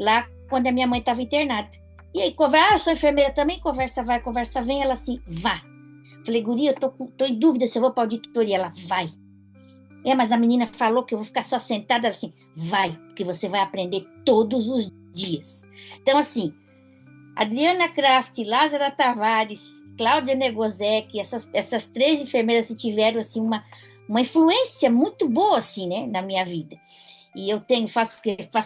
lá quando a minha mãe estava internada. E aí, conversa, eu sou enfermeira também, conversa vai, conversa vem, ela assim, vá. Falei, guria, eu tô em dúvida se eu vou para auditoria. Ela, vai. Mas a menina falou que eu vou ficar só sentada, ela assim, vai, porque você vai aprender todos os dias. Então, assim, Adriana Kraft, Lázara Tavares, Cláudia Negozek, essas três enfermeiras que tiveram, assim, uma influência muito boa, assim, né, na minha vida. E eu faço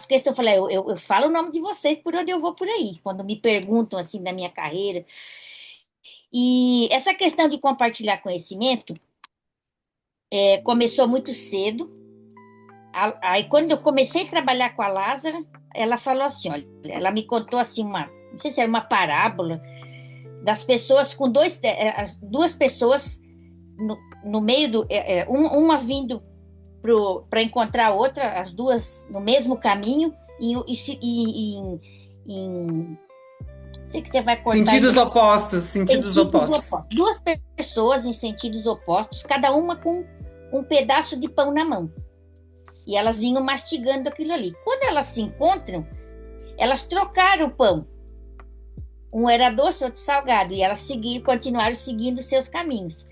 questão, eu falei, eu falo o nome de vocês por onde eu vou por aí, quando me perguntam, assim, da minha carreira. E essa questão de compartilhar conhecimento começou muito cedo. Aí, quando eu comecei a trabalhar com a Lázara, ela falou assim, olha, ela me contou, assim, não sei se era uma parábola, das pessoas com as duas pessoas no meio uma vindo para encontrar a outra, as duas no mesmo caminho, em sei que você vai cortar. Sentidos opostos, sentidos opostos. Duas pessoas em sentidos opostos, cada uma com um pedaço de pão na mão. E elas vinham mastigando aquilo ali. Quando elas se encontram, elas trocaram o pão. Um era doce, outro salgado, e elas continuaram seguindo seus caminhos.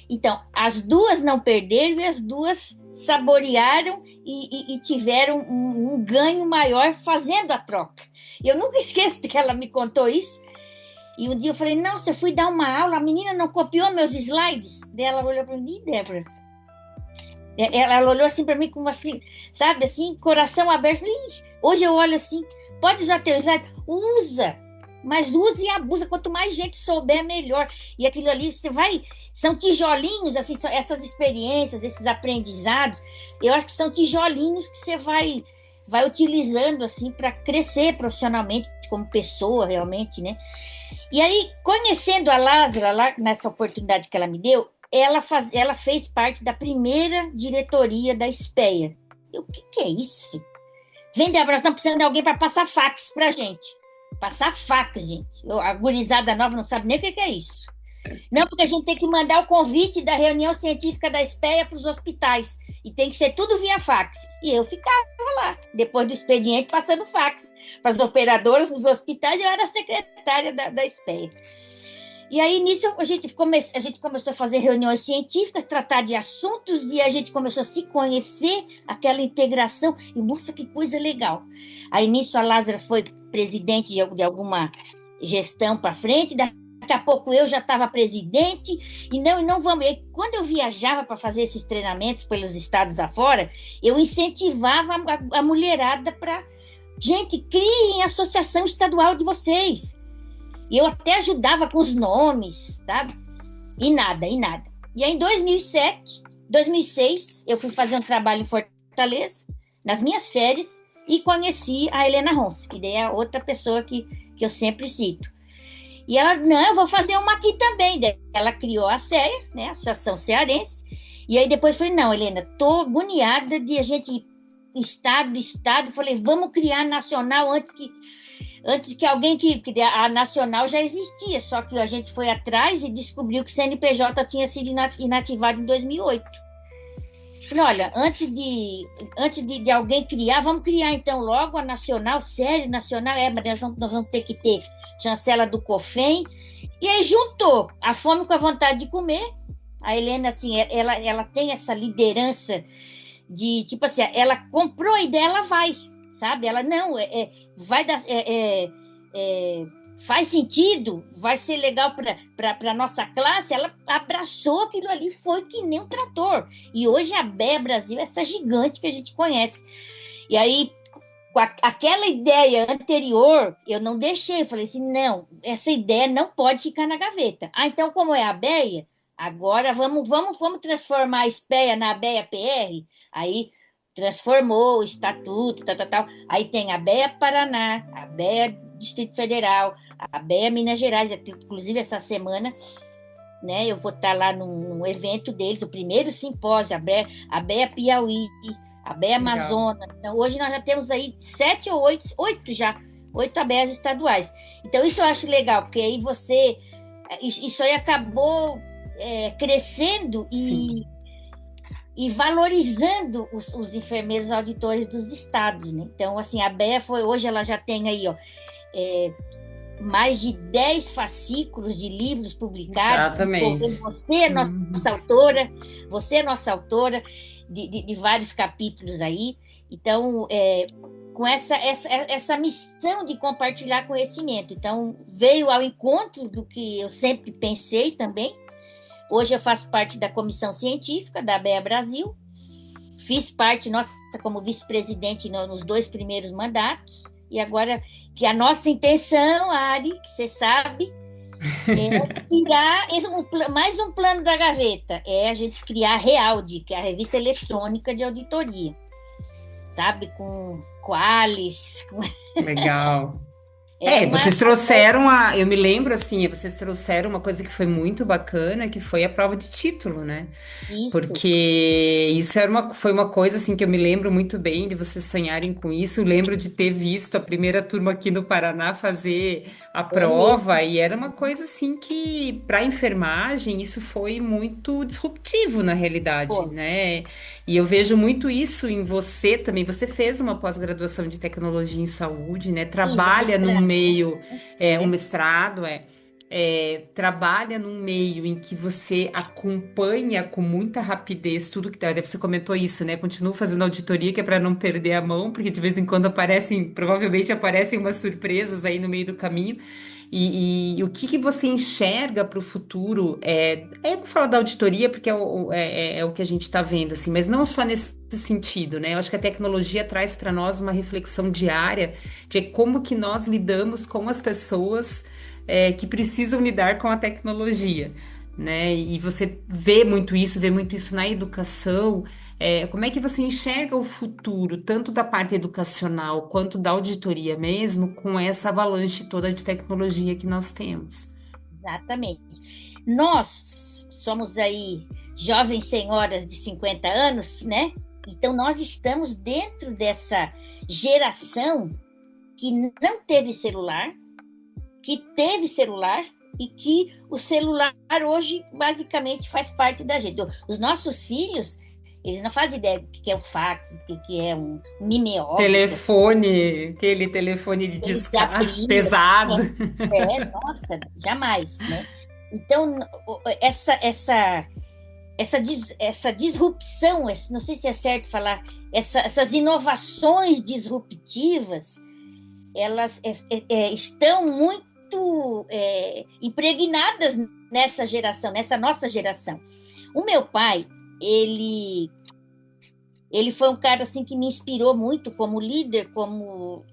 Então, as duas não perderam e as duas saborearam e tiveram um ganho maior fazendo a troca. Eu nunca esqueço que ela me contou isso. E um dia eu falei, não, você foi dar uma aula, a menina não copiou meus slides? Daí ela olhou para mim, Débora. Ela olhou assim para mim como assim, sabe, assim, coração aberto. Falei, hoje eu olho assim, pode usar teu slide? Usa! Mas use e abusa, quanto mais gente souber, melhor. E aquilo ali, são tijolinhos, assim, essas experiências, esses aprendizados, eu acho que são tijolinhos que você vai utilizando, assim, para crescer profissionalmente, como pessoa, realmente, né? E aí, conhecendo a Lázara, lá nessa oportunidade que ela me deu, ela fez parte da primeira diretoria da SPEA. O que é isso? Vem, Débora, nós estamos precisando de alguém para passar fax para a gente. Passar fax, gente. A gurizada nova não sabe nem o que é isso. Não, porque a gente tem que mandar o convite da reunião científica da SPEA para os hospitais. E tem que ser tudo via fax. E eu ficava lá, depois do expediente, passando fax para as operadoras, para os hospitais. Eu era secretária da SPEA. E aí, nisso, a gente começou a fazer reuniões científicas, tratar de assuntos, e a gente começou a se conhecer, aquela integração. E, nossa, que coisa legal. Aí, nisso, a Lázara foi presidente de alguma gestão para frente, daqui a pouco eu já estava presidente, e não vamos. E quando eu viajava para fazer esses treinamentos pelos estados afora, eu incentivava a mulherada para, gente, criem a associação estadual de vocês. E eu até ajudava com os nomes, sabe? E nada. E aí, em 2006, eu fui fazer um trabalho em Fortaleza, nas minhas férias, e conheci a Helena Ronce, que daí é outra pessoa que eu sempre cito. E ela, não, eu vou fazer uma aqui também. Daí ela criou a CEA, né, a Associação Cearense. E aí depois falei, não, Helena, tô agoniada de a gente ir estado. Falei, vamos criar nacional antes que alguém que a nacional já existia, só que a gente foi atrás e descobriu que o CNPJ tinha sido inativado em 2008. Falei, olha, antes de alguém criar, vamos criar então logo a nacional, sério, nacional, mas nós vamos ter que ter chancela do COFEM. E aí juntou a fome com a vontade de comer. A Helena, assim, ela tem essa liderança de, tipo assim, ela comprou a ideia, ela vai, sabe? Ela não, vai dar, faz sentido, vai ser legal para a nossa classe. Ela abraçou aquilo ali, foi que nem um trator. E hoje a BEA Brasil é essa gigante que a gente conhece. E aí, com aquela ideia anterior, eu não deixei, eu falei assim, não, essa ideia não pode ficar na gaveta. Então, como é a BEA, agora vamos transformar a SPEA na BEA PR. Aí transformou o estatuto, tal. Aí tem a BEA Paraná, a BEA Distrito Federal, a BEA Minas Gerais. Inclusive, essa semana, né, eu vou estar lá num evento deles, o primeiro simpósio, a BEA Piauí, a BEA Amazonas. Então, hoje nós já temos aí 7 ou 8 ABEAs estaduais. Então, isso eu acho legal, porque aí isso aí acabou crescendo e valorizando os enfermeiros auditores dos estados, né? Então, assim, a Bea hoje ela já tem aí, ó, mais de 10 fascículos de livros publicados. Exatamente. Você é nossa autora de vários capítulos aí. Então, com essa missão de compartilhar conhecimento. Então, veio ao encontro do que eu sempre pensei também. Hoje eu faço parte da comissão científica da ABEA Brasil. Fiz parte, nossa, como vice-presidente nos 2 primeiros mandatos. E agora, que a nossa intenção, Ari, que você sabe, é tirar mais um plano da gaveta. É a gente criar a Realde, que é a revista eletrônica de auditoria. Sabe? Com Qualis. Legal. É vocês trouxeram eu me lembro assim, vocês trouxeram uma coisa que foi muito bacana, que foi a prova de título, né? Isso. Porque isso foi uma coisa assim que eu me lembro muito bem de vocês sonharem com isso. Eu lembro de ter visto a primeira turma aqui no Paraná fazer a É prova, mesmo. e era uma coisa assim que, para a enfermagem, isso foi muito disruptivo na realidade, Pô, né? E eu vejo muito isso em você também. Você fez uma pós-graduação de tecnologia em saúde, né? isso, Trabalha num mestrado, né? meio, um É, mestrado, trabalha num meio em que você acompanha com muita rapidez tudo que você comentou isso, né? Continua fazendo auditoria que é para não perder a mão, porque de vez em quando provavelmente aparecem umas surpresas aí no meio do caminho. E o que que você enxerga para o futuro? Eu vou falar da auditoria porque é o que a gente está vendo, assim, mas não só nesse sentido, né? Eu acho que a tecnologia traz para nós uma reflexão diária de como que nós lidamos com as pessoas que precisam lidar com a tecnologia, né? E você vê muito isso na educação. Como é que você enxerga o futuro, tanto da parte educacional quanto da auditoria mesmo, com essa avalanche toda de tecnologia que nós temos? exatamente. Nós somos aí jovens senhoras de 50 anos, né? Então, nós estamos dentro dessa geração que não teve celular, que teve celular e que o celular hoje basicamente faz parte da gente. Os nossos filhos, eles não fazem ideia do que é o fax, do que é um mimeógrafo, Telefone, aquele telefone de aqueles discar aplis. pesado. Nossa, jamais, né? Então, essa disrupção, não sei se é certo falar, essas inovações disruptivas, elas estão muito impregnadas nessa nossa geração. O meu pai, ele foi um cara assim que me inspirou muito como líder,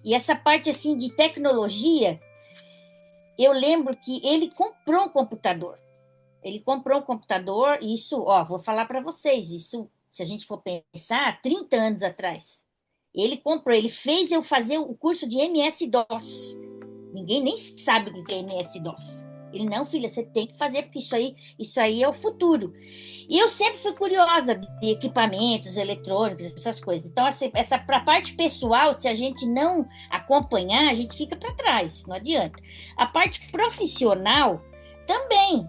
e essa parte assim de tecnologia, eu lembro que ele comprou um computador. Ele comprou um computador, e isso, ó, vou falar para vocês, isso, se a gente for pensar, 30 anos atrás. Ele comprou, ele fez eu fazer o curso de MS-DOS. Ninguém nem sabe o que é MS-DOS. Ele, não, filha, você tem que fazer, porque isso aí é o futuro. E eu sempre fui curiosa de equipamentos eletrônicos, essas coisas. Então, para a parte pessoal, se a gente não acompanhar, a gente fica para trás, não adianta. A parte profissional, também.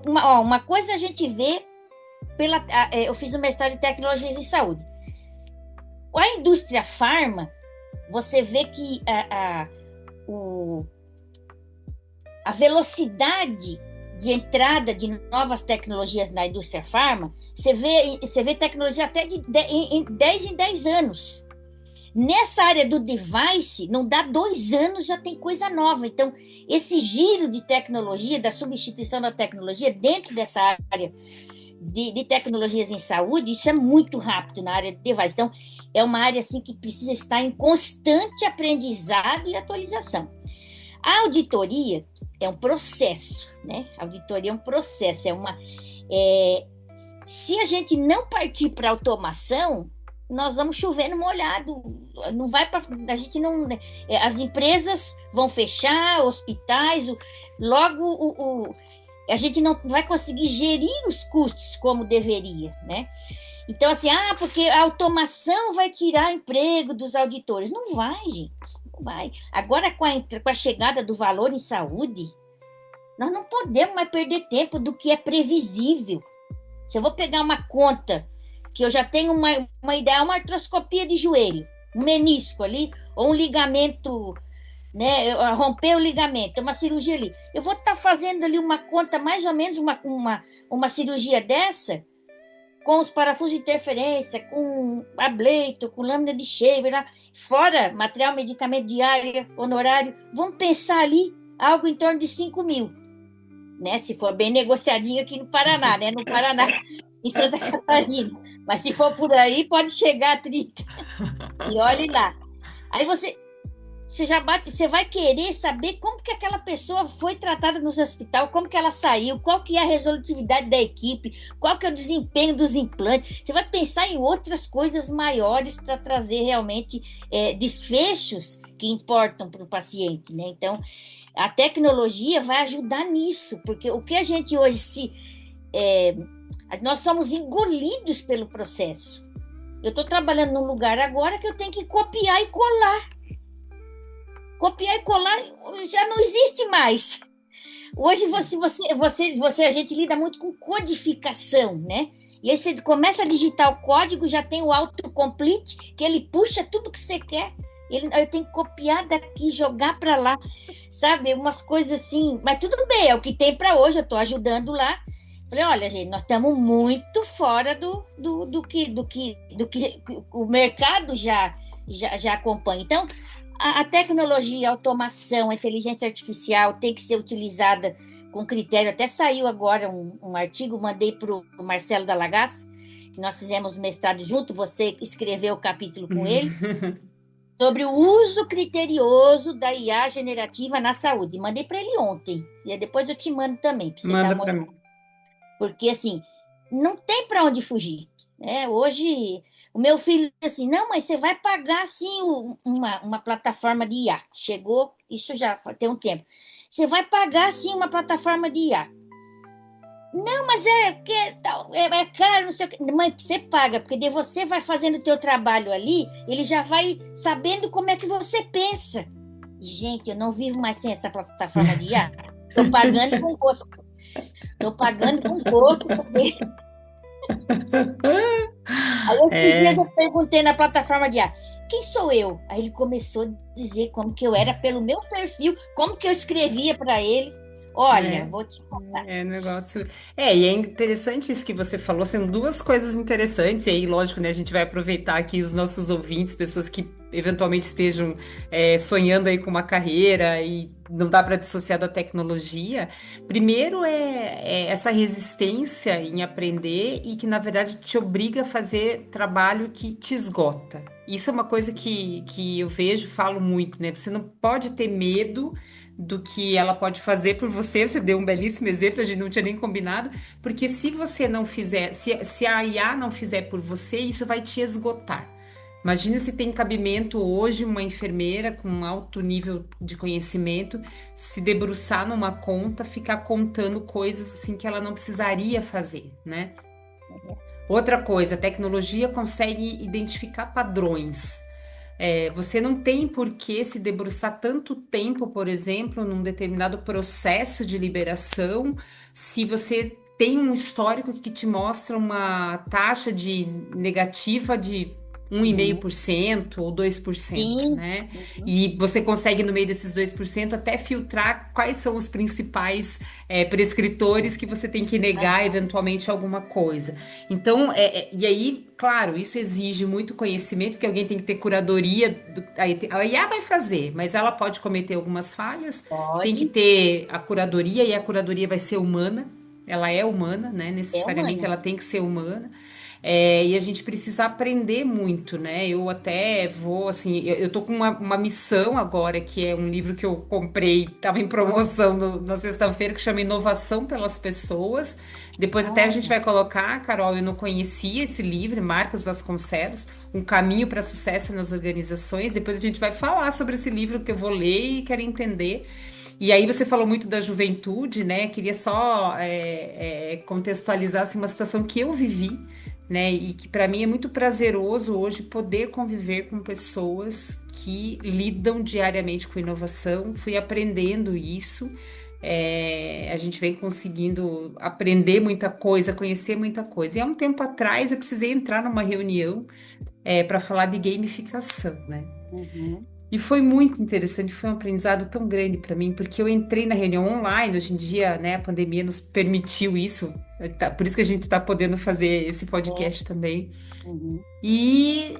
Uma coisa a gente vê, eu fiz uma mestrado em tecnologias em saúde. A indústria farma, você vê que a velocidade de entrada de novas tecnologias na indústria farma, você vê tecnologia até de 10 em 10 anos. Nessa área do device, não dá 2 anos, já tem coisa nova. Então, esse giro de tecnologia, da substituição da tecnologia dentro dessa área de tecnologias em saúde, isso é muito rápido na área de device. Então, é uma área assim, que precisa estar em constante aprendizado e atualização. A auditoria é um processo, né? A auditoria é um processo, se a gente não partir para automação, nós vamos chover no molhado, não vai para a gente não, as empresas vão fechar, hospitais, logo a gente não vai conseguir gerir os custos como deveria, né? Então assim, porque a automação vai tirar emprego dos auditores, não vai, gente, não vai. Agora com a chegada do valor em saúde, nós não podemos mais perder tempo do que é previsível. Se eu vou pegar uma conta que eu já tenho uma ideia, uma artroscopia de joelho, um menisco ali, ou um ligamento, né? Romper o ligamento, uma cirurgia ali. Eu vou estar fazendo ali uma conta, mais ou menos uma cirurgia dessa, com os parafusos de interferência, com ableito, com lâmina de shaver, né? Fora material, medicamento diário, honorário. Vamos pensar ali algo em torno de 5 mil, né? Se for bem negociadinho aqui no Paraná, né? No Paraná, em Santa Catarina. Mas se for por aí, pode chegar a 30. E olhe lá. Aí você já bate, você vai querer saber como que aquela pessoa foi tratada no hospital, como que ela saiu, qual que é a resolutividade da equipe, qual que é o desempenho dos implantes. Você vai pensar em outras coisas maiores para trazer realmente desfechos que importam para o paciente, né? Então, a tecnologia vai ajudar nisso, porque o que a gente hoje nós somos engolidos pelo processo. Eu estou trabalhando num lugar agora que eu tenho que copiar e colar. Copiar e colar já não existe mais. Hoje a gente lida muito com codificação, né? E aí você começa a digitar o código, já tem o autocomplete, que ele puxa tudo que você quer. Eu tenho que copiar daqui, jogar para lá, sabe? Umas coisas assim. Mas tudo bem, é o que tem para hoje, eu estou ajudando lá. Falei, olha, gente, nós estamos muito fora do que o mercado já acompanha. Então, a tecnologia, a automação, a inteligência artificial tem que ser utilizada com critério. Até saiu agora um artigo, mandei para o Marcelo Dalagas, que nós fizemos mestrado junto, você escreveu o capítulo com ele, sobre o uso criterioso da IA generativa na saúde. Mandei para ele ontem, e depois eu te mando também, para você Manda dar uma para olhada. mim. Porque, assim, não tem para onde fugir, né? Hoje, o meu filho disse assim, não, mas você vai pagar, assim, uma plataforma de IA. Chegou, isso já tem um tempo. Você vai pagar, assim, uma plataforma de IA. Não, mas é caro, não sei o quê. Mãe, você paga, porque daí você vai fazendo o teu trabalho ali, ele já vai sabendo como é que você pensa. Gente, eu não vivo mais sem essa plataforma de IA. Estou pagando com gosto. Estou pagando com gosto, porque aí esses dias É, eu perguntei na plataforma de IA, quem sou eu? Aí ele começou a dizer como que eu era pelo meu perfil, como que eu escrevia para ele. Olha, é. vou te contar. Negócio. E é interessante isso que você falou, são duas coisas interessantes, e aí, lógico, né, a gente vai aproveitar aqui os nossos ouvintes, pessoas que eventualmente estejam sonhando aí com uma carreira e não dá para dissociar da tecnologia. Primeiro é essa resistência em aprender e que, na verdade, te obriga a fazer trabalho que te esgota. Isso é uma coisa que eu vejo, falo muito, né? Você não pode ter medo do que ela pode fazer por você. Você deu um belíssimo exemplo, a gente não tinha nem combinado, porque se você não fizer, se a IA não fizer por você, isso vai te esgotar. Imagina se tem cabimento hoje uma enfermeira com um alto nível de conhecimento se debruçar numa conta, ficar contando coisas assim que ela não precisaria fazer, né? Outra coisa, a tecnologia consegue identificar padrões. Você não tem por que se debruçar tanto tempo, por exemplo, num determinado processo de liberação, se você tem um histórico que te mostra uma taxa de negativa de um vírgula cinco Uhum. por cento ou 2%, Sim. né? Uhum. E você consegue, no meio desses 2%, até filtrar quais são os principais prescritores que você tem que negar Aham. eventualmente alguma coisa. Então, e aí, claro, isso exige muito conhecimento, porque alguém tem que ter curadoria. A IA vai fazer, mas ela pode cometer algumas falhas, tem que Pode, ter a curadoria, e a curadoria vai ser humana, ela é humana, né? é Necessariamente humana. ela tem que ser humana. E a gente precisa aprender muito, né? Eu até vou, assim, eu tô com uma missão agora, que é um livro que eu comprei, estava em promoção na sexta-feira, que chama Inovação pelas Pessoas. Depois até a gente Olha, vai colocar, Carol, eu não conhecia esse livro, Marcos Vasconcelos, Um Caminho para Sucesso nas Organizações. Depois a gente vai falar sobre esse livro que eu vou ler e quero entender. E aí você falou muito da juventude, né? Queria só contextualizar assim, uma situação que eu vivi, né? E que para mim é muito prazeroso hoje poder conviver com pessoas que lidam diariamente com inovação. Fui aprendendo isso, A gente vem conseguindo aprender muita coisa, conhecer muita coisa. E há um tempo atrás eu precisei entrar numa reunião para falar de gamificação, né? Uhum. E foi muito interessante, foi um aprendizado tão grande para mim, porque eu entrei na reunião online, hoje em dia, né, a pandemia nos permitiu isso, por isso que a gente está podendo fazer esse É. podcast também. Uhum. E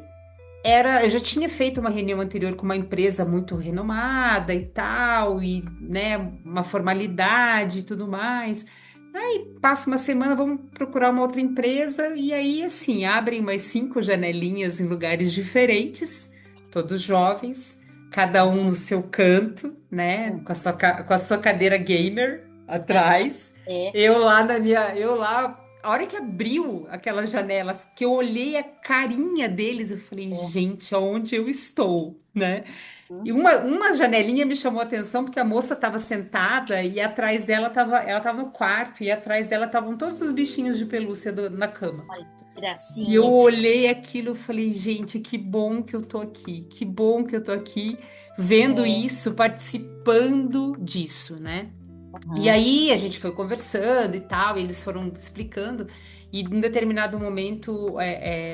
eu já tinha feito uma reunião anterior com uma empresa muito renomada e tal, e, né, uma formalidade e tudo mais. Aí passa uma semana, vamos procurar uma outra empresa, e aí, assim, abrem umas 5 janelinhas em lugares diferentes, todos jovens, cada um no seu canto, né, Uhum. com a sua cadeira gamer Aham. atrás. É. Eu lá, a hora que abriu aquelas janelas, que eu olhei a carinha deles, eu falei, É. gente, aonde eu estou, né? Uhum. E uma janelinha me chamou a atenção porque a moça estava sentada e atrás dela ela estava no quarto e atrás dela estavam todos os bichinhos de pelúcia na cama. Olha que E eu gracinha. olhei aquilo e falei, gente, que bom que eu tô aqui, que bom que eu tô aqui vendo É. isso, participando disso, né? E Aham. aí a gente foi conversando e tal, e eles foram explicando. E em determinado momento,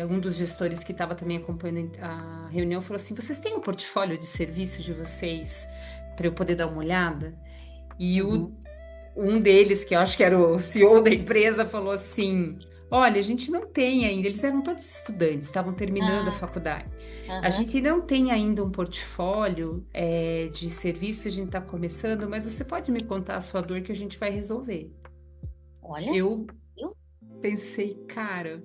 um dos gestores que estava também acompanhando a reunião falou assim: Vocês têm um portfólio de serviço de vocês para eu poder dar uma olhada? E Uhum. um deles, que eu acho que era o CEO da empresa, falou assim: Olha, a gente não tem ainda. Eles eram todos estudantes, estavam terminando a Ah, faculdade. A aham. gente não tem ainda um portfólio, de serviço, a gente está começando, mas você pode me contar a sua dor que a gente vai resolver. Olha, Eu viu? pensei, cara,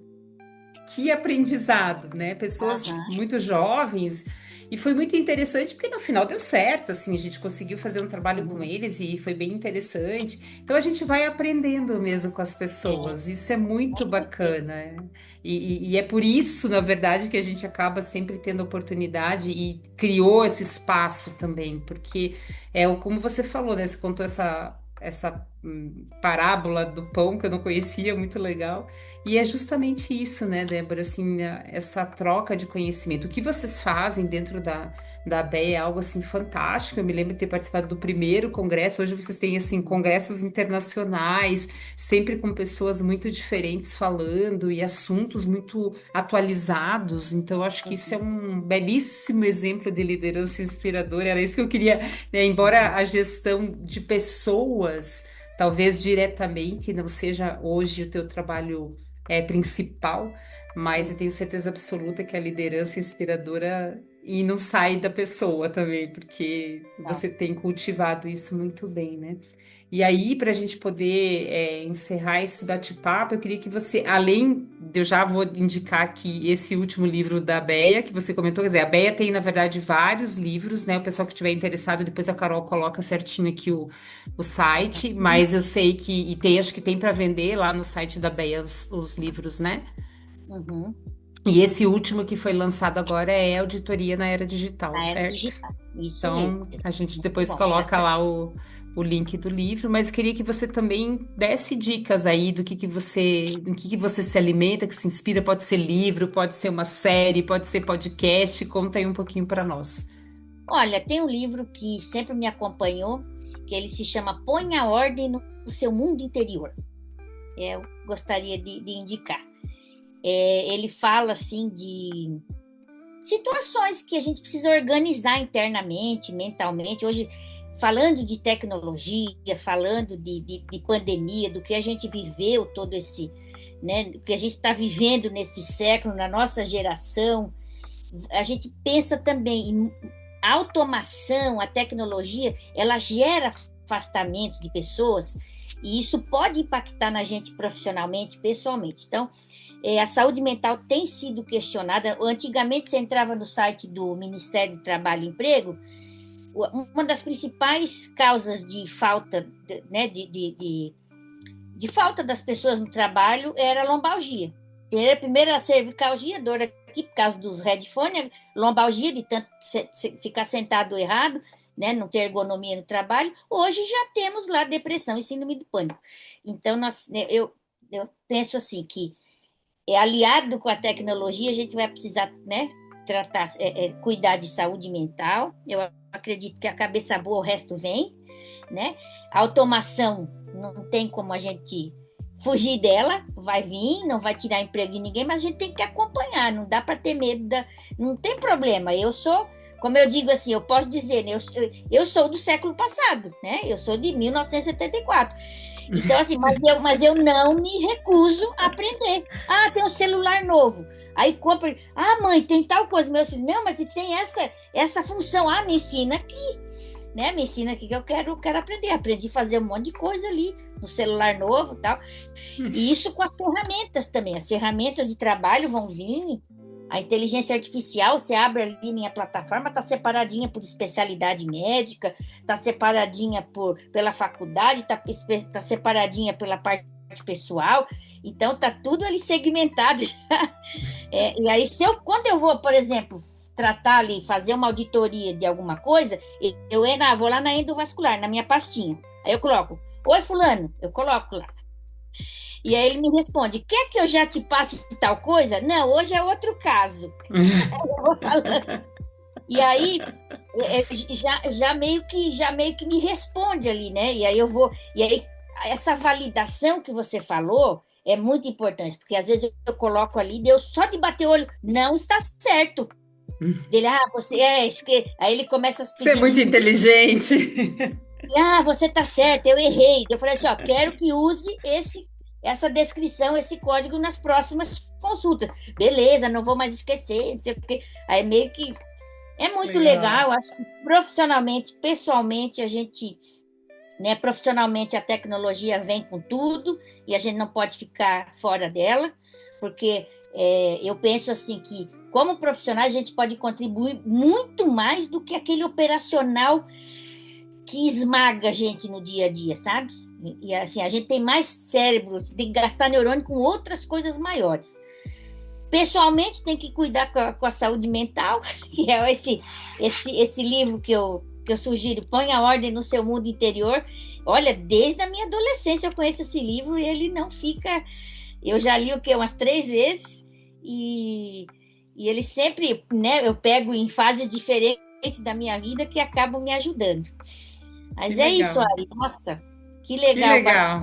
que aprendizado, né? Pessoas Aham. muito jovens. E foi muito interessante porque no final deu certo, assim, a gente conseguiu fazer um trabalho com Uhum. eles e foi bem interessante. Então a gente vai aprendendo mesmo com as É, pessoas. Isso é com muito certeza. bacana. E é por isso, na verdade, que a gente acaba sempre tendo oportunidade e criou esse espaço também, porque como você falou, né? Você contou essa parábola do pão que eu não conhecia, muito legal. E é justamente isso, né, Débora? Assim, essa troca de conhecimento. O que vocês fazem dentro da ABEA é algo assim fantástico. Eu me lembro de ter participado do primeiro congresso. Hoje vocês têm assim Uhum. congressos internacionais, sempre com pessoas muito diferentes falando e assuntos muito atualizados. Então, eu acho que isso é Uhum. um belíssimo exemplo de liderança inspiradora. Era isso que eu queria, né? Embora Uhum. a gestão de pessoas talvez diretamente não seja hoje o teu trabalho principal, mas eu Uhum. tenho certeza absoluta que a liderança inspiradora e não sai da pessoa também, porque Não. você tem cultivado isso muito bem, né? E aí, para a gente poder encerrar esse bate-papo, eu queria que você, além de eu já vou indicar aqui esse último livro da Beia, que você comentou, quer dizer, a Beia tem, na verdade, vários livros, né? O pessoal que estiver interessado, depois a Carol coloca certinho aqui o site, Uhum. mas eu sei que, acho que tem para vender lá no site da Beia os livros, né? Uhum. E esse último que foi lançado agora é Auditoria na Era Digital, Na era certo? digital. Isso mesmo. Então, a gente Muito depois bom. Tá coloca certo. lá o link do livro, mas eu queria que você também desse dicas aí do que você, em que você se alimenta, que se inspira, pode ser livro, pode ser uma série, pode ser podcast, conta aí um pouquinho para nós. Olha, tem um livro que sempre me acompanhou, que ele se chama Põe a Ordem no Seu Mundo Interior. Eu gostaria de indicar. Ele fala assim de situações que a gente precisa organizar internamente, mentalmente. Hoje, falando de tecnologia, falando de pandemia, do que a gente viveu todo esse, né, o que a gente está vivendo nesse século, na nossa geração, a gente pensa também em automação, a tecnologia, ela gera afastamento de pessoas e isso pode impactar na gente profissionalmente, pessoalmente. Então, a saúde mental tem sido questionada. Antigamente, você entrava no site do Ministério do Trabalho e Emprego, uma das principais causas de falta, né, de falta das pessoas no trabalho era a lombalgia. Primeiro a cervicalgia, dor aqui por causa dos headphones, lombalgia de tanto ficar sentado errado, né, não ter ergonomia no trabalho. Hoje já temos lá depressão e síndrome do pânico. Então, eu penso assim que aliado com a tecnologia, a gente vai precisar, né, tratar, cuidar de saúde mental. Eu acredito que a cabeça boa, o resto vem. né? A automação não tem como a gente fugir dela, vai vir, não vai tirar emprego de ninguém, mas a gente tem que acompanhar, não dá para ter medo, não tem problema. Eu sou, como eu digo assim, eu posso dizer, né, eu sou do século passado, né? Eu sou de 1974. Então, assim, mas eu não me recuso a aprender. Ah, tem um celular novo. Aí compra. Ah, mãe, tem tal coisa. Meu filho, não, mas tem essa função. Ah, me ensina aqui, né? Me ensina aqui que eu quero aprender. Aprendi a fazer um monte de coisa ali no celular novo e tal. E isso com as ferramentas também. As ferramentas de trabalho vão vir. A inteligência artificial, você abre ali minha plataforma, está separadinha por especialidade médica, está separadinha pela faculdade, tá separadinha pela parte pessoal. Então, tá tudo ali segmentado. E aí, quando eu vou, por exemplo, tratar ali, fazer uma auditoria de alguma coisa, vou lá na endovascular, na minha pastinha. Aí eu coloco, oi, fulano, eu coloco lá. E aí ele me responde, quer que eu já te passe tal coisa? Não, hoje é outro caso. Eu vou falando. E aí, já meio que me responde ali, né? E aí e aí essa validação que você falou é muito importante, porque às vezes eu coloco ali, deu só de bater o olho, não está certo. Dele, você aí ele começa a Você é muito inteligente. Você tá certo, eu errei. Eu falei assim, quero que use essa descrição, esse código nas próximas consultas. Beleza, não vou mais esquecer, não sei o quê. Aí meio que é muito legal, acho que profissionalmente, pessoalmente, a gente, né, profissionalmente a tecnologia vem com tudo e a gente não pode ficar fora dela, porque eu penso assim que, como profissionais, a gente pode contribuir muito mais do que aquele operacional que esmaga a gente no dia a dia, sabe? E assim, a gente tem mais cérebro, tem que gastar neurônio com outras coisas maiores. Pessoalmente, tem que cuidar com a saúde mental, que é esse livro que eu sugiro, Põe a Ordem no Seu Mundo Interior. Olha, desde a minha adolescência eu conheço esse livro e ele não fica... Eu já li umas 3 vezes e ele sempre, né, eu pego em fases diferentes da minha vida que acabam me ajudando. Mas é isso, Ari. Nossa, que legal. Que legal.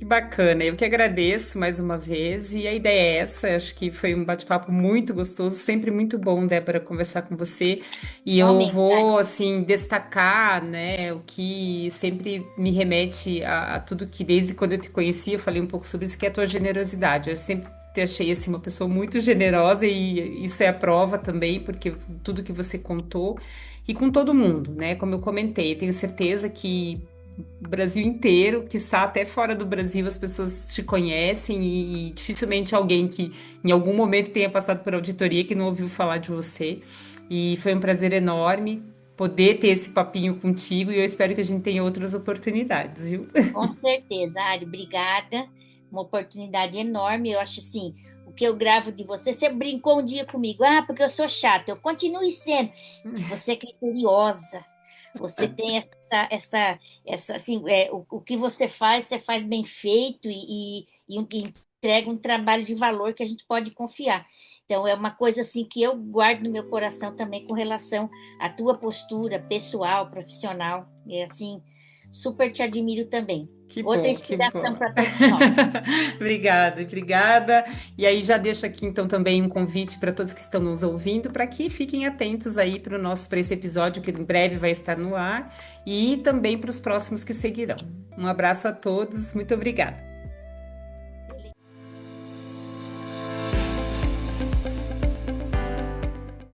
Que bacana, eu que agradeço mais uma vez, e a ideia é essa, acho que foi um bate-papo muito gostoso, sempre muito bom, Débora, conversar com você, e eu vou, assim, destacar, né, o que sempre me remete a tudo que, desde quando eu te conheci, eu falei um pouco sobre isso, que é a tua generosidade, eu sempre te achei, assim, uma pessoa muito generosa, e isso é a prova também, porque tudo que você contou, e com todo mundo, né, como eu comentei, tenho certeza que o Brasil inteiro, quiçá até fora do Brasil, as pessoas te conhecem e dificilmente alguém que em algum momento tenha passado por auditoria que não ouviu falar de você. E foi um prazer enorme poder ter esse papinho contigo e eu espero que a gente tenha outras oportunidades, viu? Com certeza, Ari, obrigada. Uma oportunidade enorme. Eu acho assim, o que eu gravo de você, você brincou um dia comigo, porque eu sou chata. Eu continuo sendo. Você é criteriosa. Você tem essa assim, o que você faz bem feito e entrega um trabalho de valor que a gente pode confiar. Então, é uma coisa assim que eu guardo no meu coração também com relação à tua postura pessoal, profissional. É assim, super te admiro também. Que Outra bom, que inspiração bom. para todos nós. Obrigada, obrigada. E aí já deixo aqui então também um convite para todos que estão nos ouvindo, para que fiquem atentos aí para esse episódio que em breve vai estar no ar e também para os próximos que seguirão. Um abraço a todos, muito obrigada.